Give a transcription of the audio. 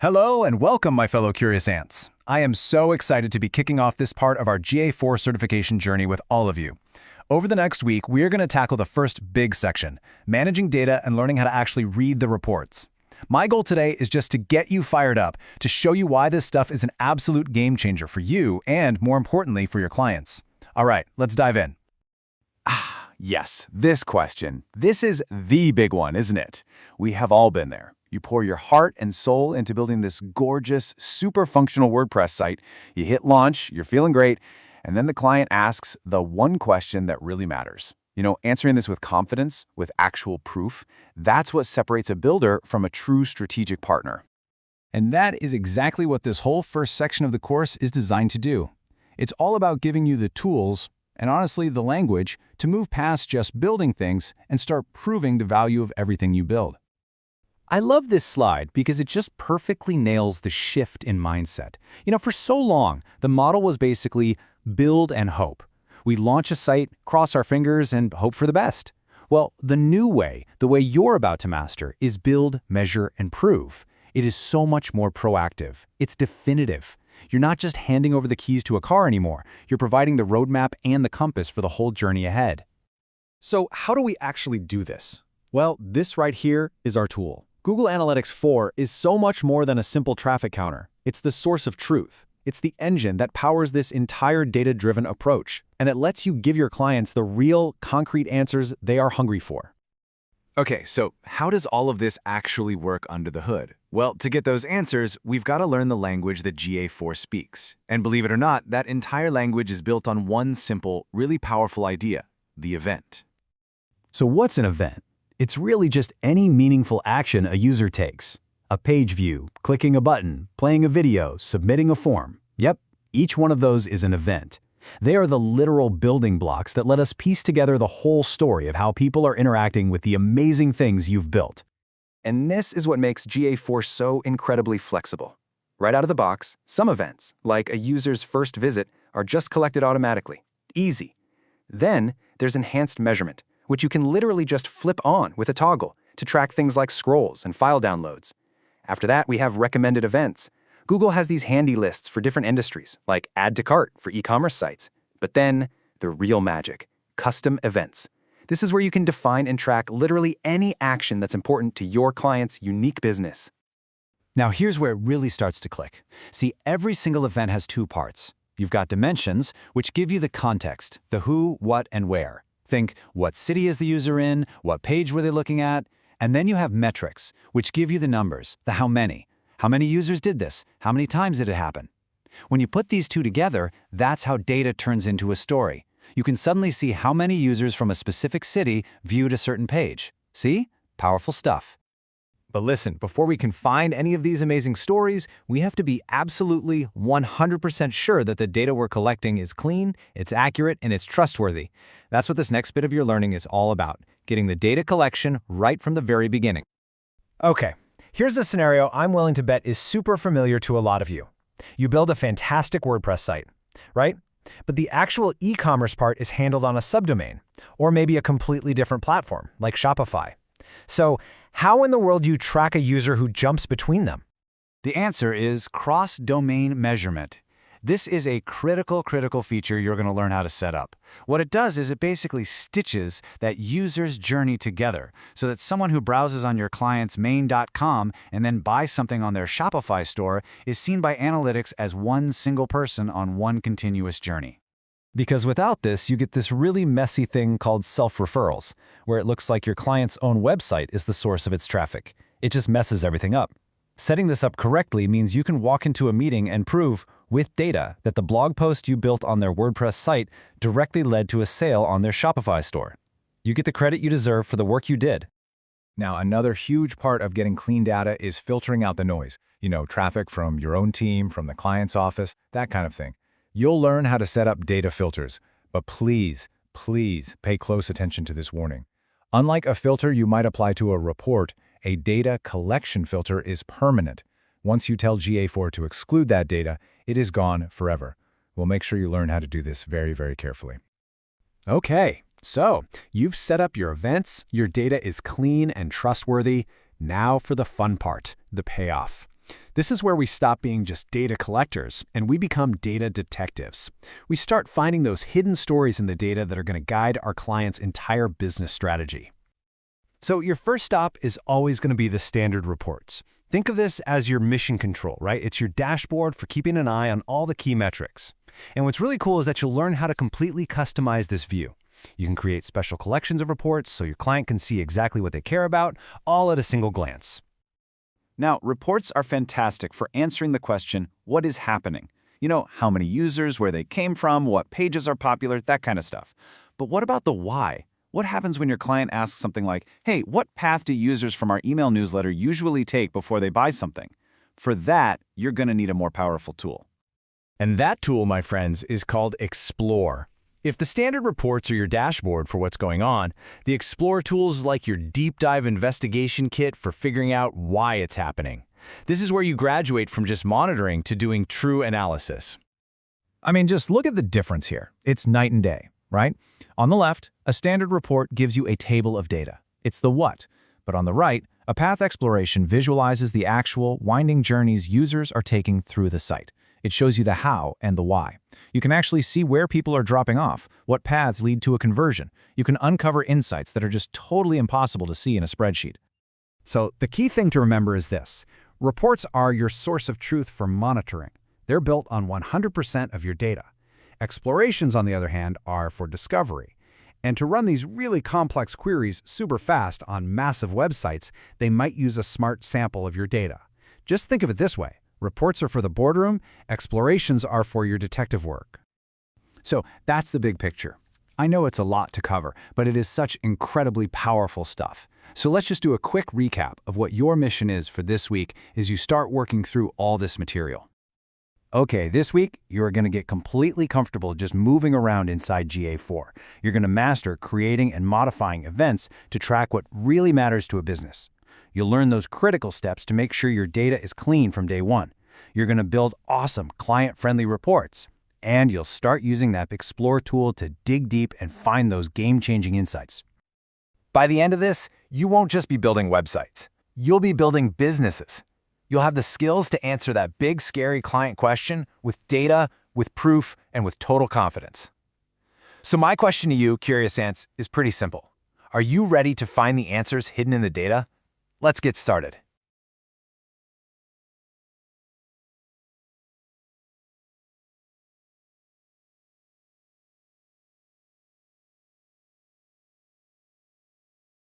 Hello and welcome, my fellow curious ants. I am so excited to be kicking off this part of our GA4 certification journey with all of you. Over the next week, we are going to tackle the first big section, managing data and learning how to actually read the reports. My goal today is just to get you fired up, to show you why this stuff is an absolute game changer for you and, more importantly, for your clients. All right, let's dive in. Yes, this question. This is the big one, isn't it? We have all been there. You pour your heart and soul into building this gorgeous, super functional WordPress site. You hit launch, you're feeling great, and then the client asks the one question that really matters. Answering this with confidence, with actual proof, that's what separates a builder from a true strategic partner. And that is exactly what this whole first section of the course is designed to do. It's all about giving you the tools, and honestly the language, to move past just building things and start proving the value of everything you build. I love this slide because it just perfectly nails the shift in mindset. For so long, the model was basically build and hope. We launch a site, cross our fingers, and hope for the best. Well, the new way, the way you're about to master, is build, measure, and prove. It is so much more proactive. It's definitive. You're not just handing over the keys to a car anymore. You're providing the roadmap and the compass for the whole journey ahead. So how do we actually do this? Well, this right here is our tool. Google Analytics 4 is so much more than a simple traffic counter. It's the source of truth. It's the engine that powers this entire data-driven approach, and it lets you give your clients the real, concrete answers they are hungry for. Okay, so how does all of this actually work under the hood? Well, to get those answers, we've got to learn the language that GA4 speaks. And believe it or not, that entire language is built on one simple, really powerful idea: the event. So what's an event? It's really just any meaningful action a user takes. A page view, clicking a button, playing a video, submitting a form. Yep, each one of those is an event. They are the literal building blocks that let us piece together the whole story of how people are interacting with the amazing things you've built. And this is what makes GA4 so incredibly flexible. Right out of the box, some events, like a user's first visit, are just collected automatically. Easy. Then there's enhanced measurement, which you can literally just flip on with a toggle to track things like scrolls and file downloads. After that, we have recommended events. Google has these handy lists for different industries, like add to cart for e-commerce sites. But then, the real magic, custom events. This is where you can define and track literally any action that's important to your client's unique business. Now here's where it really starts to click. See, every single event has two parts. You've got dimensions, which give you the context, the who, what, and where. Think, what city is the user in, what page were they looking at? And then you have metrics, which give you the numbers, the how many. How many users did this? How many times did it happen? When you put these two together, that's how data turns into a story. You can suddenly see how many users from a specific city viewed a certain page. See? Powerful stuff. But listen, before we can find any of these amazing stories, we have to be absolutely 100% sure that the data we're collecting is clean, it's accurate, and it's trustworthy. That's what this next bit of your learning is all about, getting the data collection right from the very beginning. Okay, here's a scenario I'm willing to bet is super familiar to a lot of you. You build a fantastic WordPress site, right? But the actual e-commerce part is handled on a subdomain, or maybe a completely different platform, like Shopify. So, how in the world do you track a user who jumps between them? The answer is cross-domain measurement. This is a critical feature you're going to learn how to set up. What it does is it basically stitches that user's journey together so that someone who browses on your client's main.com and then buys something on their Shopify store is seen by analytics as one single person on one continuous journey. Because without this, you get this really messy thing called self-referrals, where it looks like your client's own website is the source of its traffic. It just messes everything up. Setting this up correctly means you can walk into a meeting and prove, with data, that the blog post you built on their WordPress site directly led to a sale on their Shopify store. You get the credit you deserve for the work you did. Now, another huge part of getting clean data is filtering out the noise. Traffic from your own team, from the client's office, that kind of thing. You'll learn how to set up data filters, but please pay close attention to this warning. Unlike a filter you might apply to a report, a data collection filter is permanent. Once you tell GA4 to exclude that data, it is gone forever. We'll make sure you learn how to do this very carefully. Okay, so you've set up your events, your data is clean and trustworthy. Now for the fun part, the payoff. This is where we stop being just data collectors and we become data detectives. We start finding those hidden stories in the data that are going to guide our client's entire business strategy. So your first stop is always going to be the standard reports. Think of this as your mission control, right? It's your dashboard for keeping an eye on all the key metrics. And what's really cool is that you'll learn how to completely customize this view. You can create special collections of reports so your client can see exactly what they care about, all at a single glance. Now, reports are fantastic for answering the question, what is happening? You know, how many users, where they came from, what pages are popular, that kind of stuff. But what about the why? What happens when your client asks something like, hey, what path do users from our email newsletter usually take before they buy something? For that, you're going to need a more powerful tool. And that tool, my friends, is called Explore. If the standard reports are your dashboard for what's going on, the Explore tool is like your deep dive investigation kit for figuring out why it's happening. This is where you graduate from just monitoring to doing true analysis. I mean, just look at the difference here. It's night and day, right? On the left, a standard report gives you a table of data. It's the what. But on the right, a path exploration visualizes the actual winding journeys users are taking through the site. It shows you the how and the why. You can actually see where people are dropping off, what paths lead to a conversion. You can uncover insights that are just totally impossible to see in a spreadsheet. So the key thing to remember is this. Reports are your source of truth for monitoring. They're built on 100% of your data. Explorations, on the other hand, are for discovery. And to run these really complex queries super fast on massive websites, they might use a smart sample of your data. Just think of it this way. Reports are for the boardroom, explorations are for your detective work. So that's the big picture. I know it's a lot to cover, but it is such incredibly powerful stuff. So let's just do a quick recap of what your mission is for this week as you start working through all this material. Okay, this week, you're going to get completely comfortable just moving around inside GA4. You're going to master creating and modifying events to track what really matters to a business. You'll learn those critical steps to make sure your data is clean from day one. You're going to build awesome, client-friendly reports. And you'll start using that Explore tool to dig deep and find those game-changing insights. By the end of this, you won't just be building websites. You'll be building businesses. You'll have the skills to answer that big, scary client question with data, with proof, and with total confidence. So my question to you, Curious Ants, is pretty simple. Are you ready to find the answers hidden in the data? Let's get started.